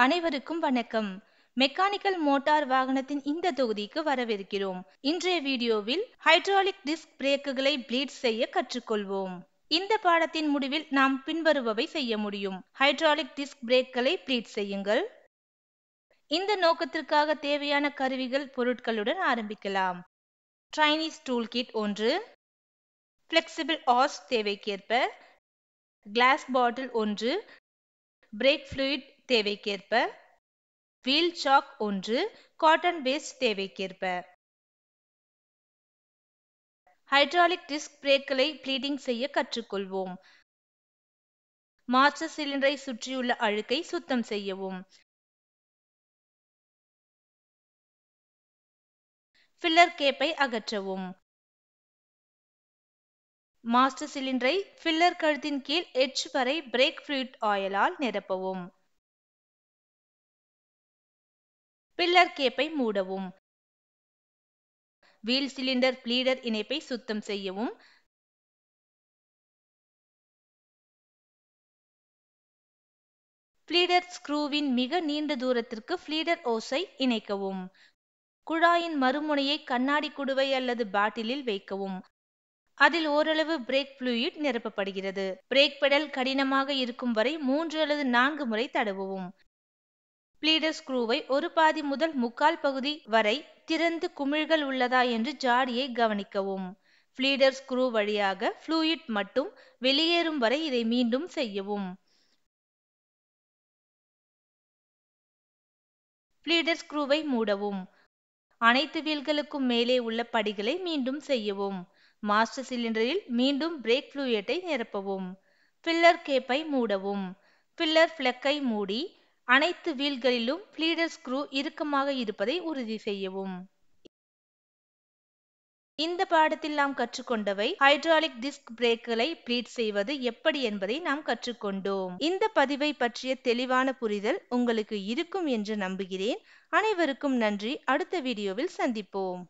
அனைவருக்கும் வணக்கம். Mechanical motor வாகனத்தின் இந்த தொகுதிக்கு வரவேற்கிறோம். இன்றைய வீடியோவில் ஹைட்ராலிக் டிஸ்க் பிரேக்குகளை ப்ளீட் செய்ய கற்றுக்கொள்வோம். இந்த பாடத்தின் முடிவில் நாம் பின்வருபவை செய்ய முடியும். ஹைட்ராலிக் டிஸ்க் பிரேக்குகளை ப்ளீட் செய்யுங்கள். இந்த நோக்கத்திற்காக தேவையான கருவிகள் பொருட்களுடன் ஆரம்பிக்கலாம். ட்ரைனிஸ் டூல் கிட் 1, ஃப்ளெக்சிபிள் ஆஸ் தேவைக்கேற்ப, கிளாஸ் பாட்டில் 1, பிரேக் ஃப்ளூயிட் தேவைக்கேற்ப, வீல் சாக் 1, காட்டன் பேஸ்ட் தேவைக்கேற்ப. ஹைட்ராலிக் டிஸ்க் பிரேக்குகளை ப்ளீடிங் செய்ய கற்றுக்கொள்வோம். மாஸ்டர் சிலிண்டரை சுற்றியுள்ள அழுக்கை சுத்தம் செய்யவும். ஃபில்லர் கேப்பை அகற்றவும். மாஸ்டர் சிலிண்டரை ஃபில்லர் கழுத்தின் கீழ் எட்ஜ் வரை பிரேக் ஃப்ளூயிட் ஆயிலால் நிரப்பவும். பில்லர் கேப்பை மூடவும். வீல் சிலிண்டர் ப்ளீடர் இணைப்பை சுத்தம் செய்யவும். ப்ளீடர் ஸ்க்ரூவின் மிக நீண்ட தூரத்திற்கு ப்ளீடர் ஓஸை இணைக்கவும். குழாயின் மறுமுனையை கண்ணாடி குடுவை அல்லது பாட்டிலில் வைக்கவும். அதில் ஓரளவு பிரேக் ஃப்ளூயிட் நிரப்பப்படுகிறது. பிரேக் பெடல் கடினமாக இருக்கும் வரை 3 அல்லது 4 முறை தடவவும். ப்ளீடர் ஸ்க்ரூவை ஒரு பாதி முதல் முக்கால் பகுதி வரை திறந்து குமிழ்கள் உள்ளதா என்று ஜாடியை கவனிக்கவும். ப்ளீடர் ஸ்க்ரூ வழியாக ஃப்ளூயிட் மட்டும் வெளியேறும் வரை இதை மீண்டும் செய்யவும். ப்ளீடர் ஸ்க்ரூவை மூடவும். அனைத்து வீல்களுக்கும் மேலே உள்ள படிகளை மீண்டும் செய்யவும். மாஸ்டர் சிலிண்டரில் மீண்டும் பிரேக் ஃப்ளூயிட்டை நிரப்பவும். ஃபில்லர் கேப்பை மூடவும். ஃபில்லர் ஃப்ளக்கை மூடி அனைத்து வீல்களிலும் ப்ளீடர் ஸ்க்ரூ இறுக்கமாக இருப்பதை உறுதி செய்யவும். இந்த பாடத்தில் நாம் கற்றுக்கொண்டவை ஹைட்ராலிக் டிஸ்க் பிரேக்குகளை ப்ளீட் செய்வது எப்படி என்பதை நாம் கற்றுக்கொண்டோம். இந்த பதிவை பற்றிய தெளிவான புரிதல் உங்களுக்கு இருக்கும் என்று நம்புகிறேன். அனைவருக்கும் நன்றி. அடுத்த வீடியோவில் சந்திப்போம்.